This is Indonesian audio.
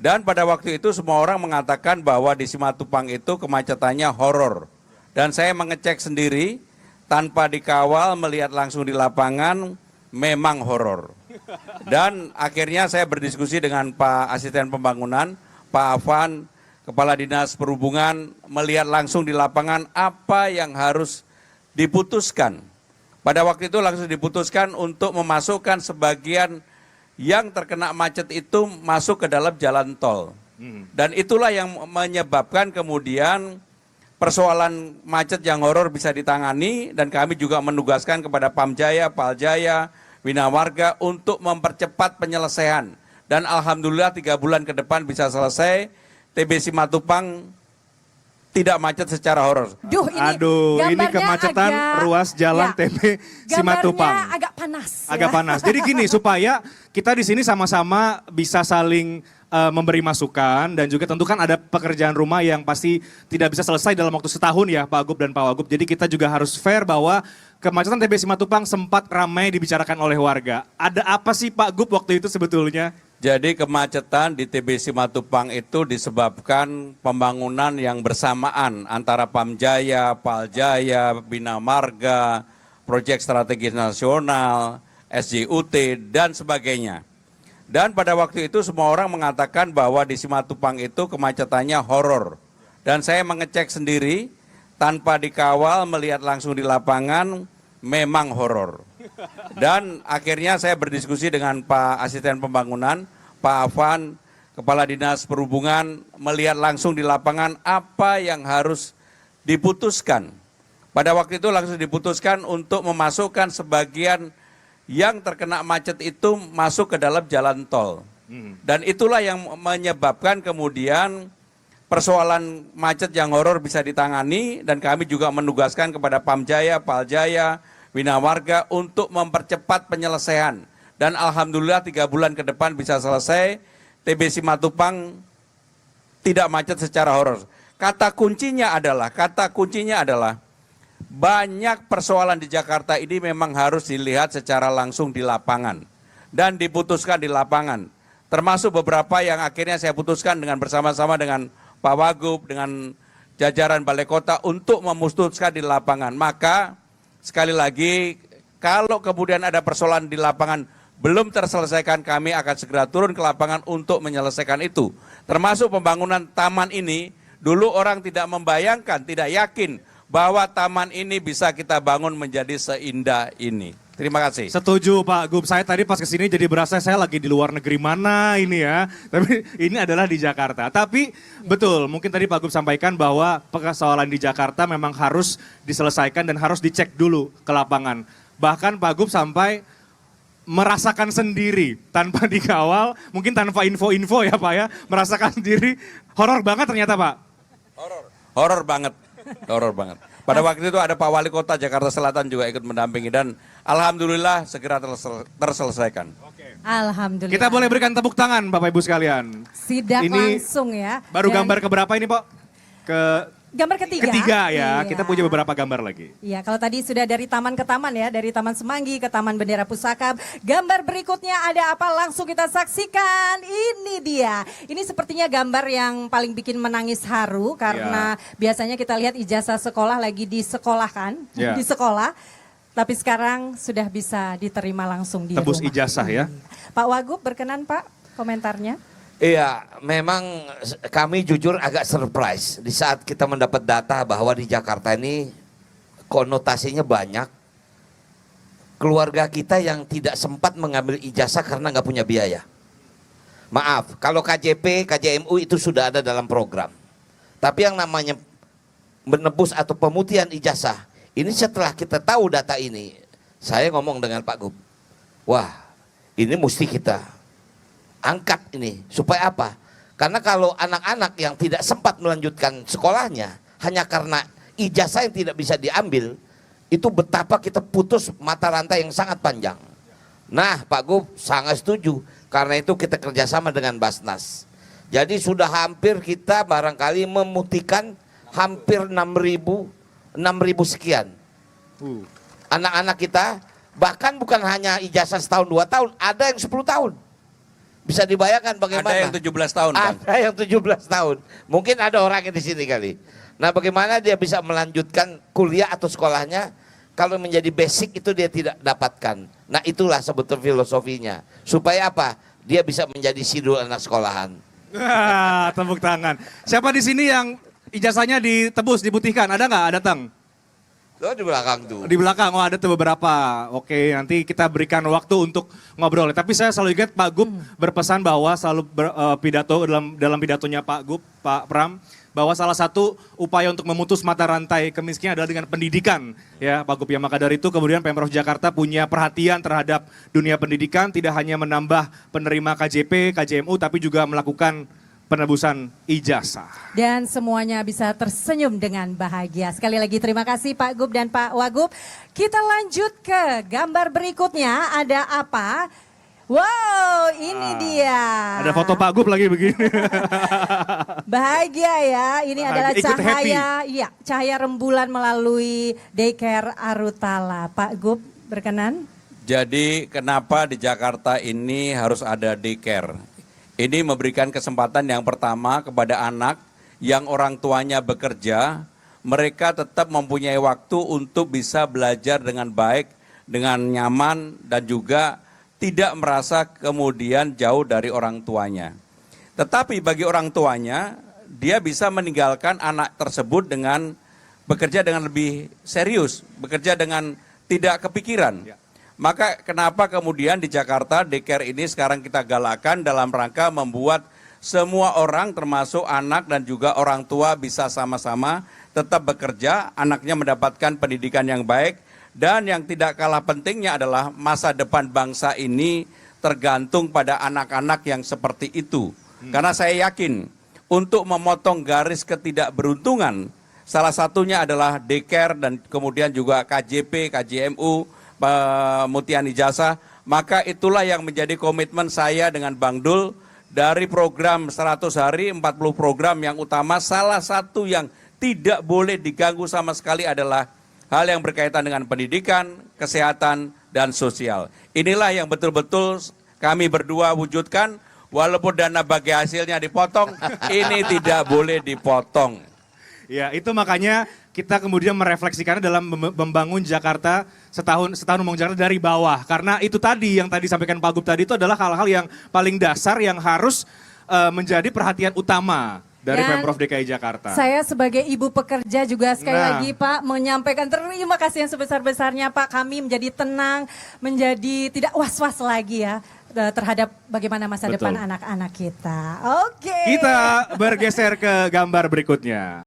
Dan pada waktu itu semua orang mengatakan bahwa di Simatupang itu kemacetannya horor. Dan saya mengecek sendiri tanpa dikawal melihat langsung di lapangan memang horor. Dan akhirnya saya berdiskusi dengan Pak Asisten Pembangunan, Pak Afan, Kepala Dinas Perhubungan, melihat langsung di lapangan apa yang harus diputuskan. Pada waktu itu langsung diputuskan untuk memasukkan sebagian yang terkena macet itu masuk ke dalam jalan tol. Dan itulah yang menyebabkan kemudian persoalan macet yang horor bisa ditangani, dan kami juga menugaskan kepada Pamjaya, Paljaya, Bina Marga untuk mempercepat penyelesaian. Dan alhamdulillah 3 bulan ke depan bisa selesai, TB Simatupang tidak macet secara horor. Ini kemacetan ruas jalan TB Simatupang. Gambarnya agak panas. Agak panas. Jadi gini, supaya kita di sini sama-sama bisa saling memberi masukan, dan juga tentu kan ada pekerjaan rumah yang pasti tidak bisa selesai dalam waktu setahun ya Pak Wagub dan Pak Wagub. Jadi kita juga harus fair bahwa kemacetan TB Simatupang sempat ramai dibicarakan oleh warga. Ada apa sih Pak Gub waktu itu sebetulnya? Jadi kemacetan di TB Simatupang itu disebabkan pembangunan yang bersamaan antara Pamjaya, Paljaya, Bina Marga, Proyek Strategis Nasional, SJUT, dan sebagainya. Dan pada waktu itu semua orang mengatakan bahwa di Simatupang itu kemacetannya horor. Dan saya mengecek sendiri tanpa dikawal melihat langsung di lapangan memang horor. Dan akhirnya saya berdiskusi dengan Pak Asisten Pembangunan, Pak Afan, Kepala Dinas Perhubungan, melihat langsung di lapangan apa yang harus diputuskan. Pada waktu itu langsung diputuskan untuk memasukkan sebagian yang terkena macet itu masuk ke dalam jalan tol. Dan itulah yang menyebabkan kemudian persoalan macet yang horor bisa ditangani, dan kami juga menugaskan kepada Pamjaya, Paljaya, Bina Marga untuk mempercepat penyelesaian. Dan alhamdulillah 3 bulan ke depan bisa selesai, TB Simatupang tidak macet secara horor. Kata kuncinya adalah banyak persoalan di Jakarta ini memang harus dilihat secara langsung di lapangan dan diputuskan di lapangan. Termasuk beberapa yang akhirnya saya putuskan dengan bersama-sama dengan Pak Wagub, dengan jajaran Balai Kota untuk memutuskan di lapangan. Maka sekali lagi, kalau kemudian ada persoalan di lapangan belum terselesaikan, kami akan segera turun ke lapangan untuk menyelesaikan itu. Termasuk pembangunan taman ini, dulu orang tidak membayangkan, tidak yakin bahwa taman ini bisa kita bangun menjadi seindah ini. Terima kasih. Setuju Pak Gub, saya tadi pas kesini jadi berasa saya lagi di luar negeri mana ini ya. Tapi ini adalah di Jakarta. Tapi betul, mungkin tadi Pak Gub sampaikan bahwa persoalan di Jakarta memang harus diselesaikan dan harus dicek dulu ke lapangan. Bahkan Pak Gub sampai merasakan sendiri tanpa dikawal, mungkin tanpa info-info ya Pak ya. Merasakan sendiri, horor banget ternyata Pak. Horor banget. Pada waktu itu ada Pak Wali Kota Jakarta Selatan juga ikut mendampingi, dan alhamdulillah segera terselesaikan. Alhamdulillah. Kita boleh berikan tepuk tangan Bapak Ibu sekalian. Sidak Ini langsung ya. Baru Dan gambar keberapa ini Pak? gambar ketiga. Ketiga ya, Iya. kita punya beberapa gambar lagi. Iya, kalau tadi sudah dari taman ke taman ya, dari Taman Semanggi ke Taman Bendera Pusaka. Gambar berikutnya ada apa? Langsung kita saksikan. Ini dia. Ini sepertinya gambar yang paling bikin menangis haru karena biasanya kita lihat ijazah sekolah lagi disekolahkan, di sekolah. Tapi sekarang sudah bisa diterima langsung di Tebus rumah. ijazah ya. Pak Wagub berkenan Pak komentarnya? Iya, memang kami jujur agak surprise di saat kita mendapat data bahwa di Jakarta ini konotasinya banyak. Keluarga kita yang tidak sempat mengambil ijazah karena nggak punya biaya. Maaf, kalau KJP, KJMU itu sudah ada dalam program. Tapi yang namanya menebus atau pemutihan ijazah, ini setelah kita tahu data ini, saya ngomong dengan Pak Gub, wah ini mesti kita angkat ini, supaya apa? Karena kalau anak-anak yang tidak sempat melanjutkan sekolahnya hanya karena ijazah yang tidak bisa diambil, itu betapa kita putus mata rantai yang sangat panjang. Nah Pak Gub sangat setuju, karena itu kita kerjasama dengan Basnas. Jadi sudah hampir kita barangkali memutihkan hampir 6.000 sekian. Anak-anak kita bahkan bukan hanya ijazah setahun 2 tahun, ada yang 10 tahun. Bisa dibayangkan bagaimana? Ada yang 17 tahun, Bang. Ada yang 17 tahun. Mungkin ada orang yang di sini kali. Nah, bagaimana dia bisa melanjutkan kuliah atau sekolahnya kalau menjadi basic itu dia tidak dapatkan. Nah, itulah sebetulnya filosofinya. Supaya apa? Dia bisa menjadi sidul anak sekolahan. Tepuk tangan. Siapa di sini yang ijazahnya ditebus, diputihkan? Ada nggak? Datang. Tuh di belakang tuh. Di belakang, oh ada tuh beberapa. Oke, nanti kita berikan waktu untuk ngobrol. Tapi saya selalu ingat Pak Gub berpesan bahwa selalu pidato dalam pidatonya Pak Gub, Pak Pram, bahwa salah satu upaya untuk memutus mata rantai kemiskinan adalah dengan pendidikan. Ya, Pak Gub, ya maka dari itu kemudian Pemprov Jakarta punya perhatian terhadap dunia pendidikan, tidak hanya menambah penerima KJP, KJMU, tapi juga melakukan penebusan ijazah. Dan semuanya bisa tersenyum dengan bahagia. Sekali lagi terima kasih Pak Gub dan Pak Wagub. Kita lanjut ke gambar berikutnya. Ada apa? Wow, ini dia. Ada foto Pak Gub lagi begini. Bahagia ya. Ini adalah Ikut cahaya, iya, cahaya rembulan melalui daycare Arutala. Pak Gub, berkenan? Jadi kenapa di Jakarta ini harus ada daycare? Ini memberikan kesempatan yang pertama kepada anak yang orang tuanya bekerja, mereka tetap mempunyai waktu untuk bisa belajar dengan baik, dengan nyaman, dan juga tidak merasa kemudian jauh dari orang tuanya. Tetapi bagi orang tuanya, dia bisa meninggalkan anak tersebut dengan bekerja dengan lebih serius, bekerja dengan tidak kepikiran. Maka kenapa kemudian di Jakarta daycare ini sekarang kita galakkan dalam rangka membuat semua orang termasuk anak dan juga orang tua bisa sama-sama tetap bekerja, anaknya mendapatkan pendidikan yang baik, dan yang tidak kalah pentingnya adalah masa depan bangsa ini tergantung pada anak-anak yang seperti itu. Karena saya yakin untuk memotong garis ketidakberuntungan, salah satunya adalah daycare dan kemudian juga KJP, KJMU, pemutihan ijazah, maka itulah yang menjadi komitmen saya dengan Bang Dul dari program 100 hari, 40 program yang utama, salah satu yang tidak boleh diganggu sama sekali adalah hal yang berkaitan dengan pendidikan, kesehatan, dan sosial. Inilah yang betul-betul kami berdua wujudkan, walaupun dana bagi hasilnya dipotong, ini tidak boleh dipotong. Ya, itu makanya kita kemudian merefleksikannya dalam membangun Jakarta setahun membangun Jakarta dari bawah. Karena itu tadi yang tadi sampaikan Pak Gub tadi itu adalah hal-hal yang paling dasar yang harus menjadi perhatian utama dari Pemprov DKI Jakarta. Saya sebagai ibu pekerja juga sekali lagi Pak menyampaikan terima kasih yang sebesar-besarnya Pak. Kami menjadi tenang, menjadi tidak was-was lagi ya terhadap bagaimana masa depan anak-anak kita. Oke. Kita bergeser ke gambar berikutnya.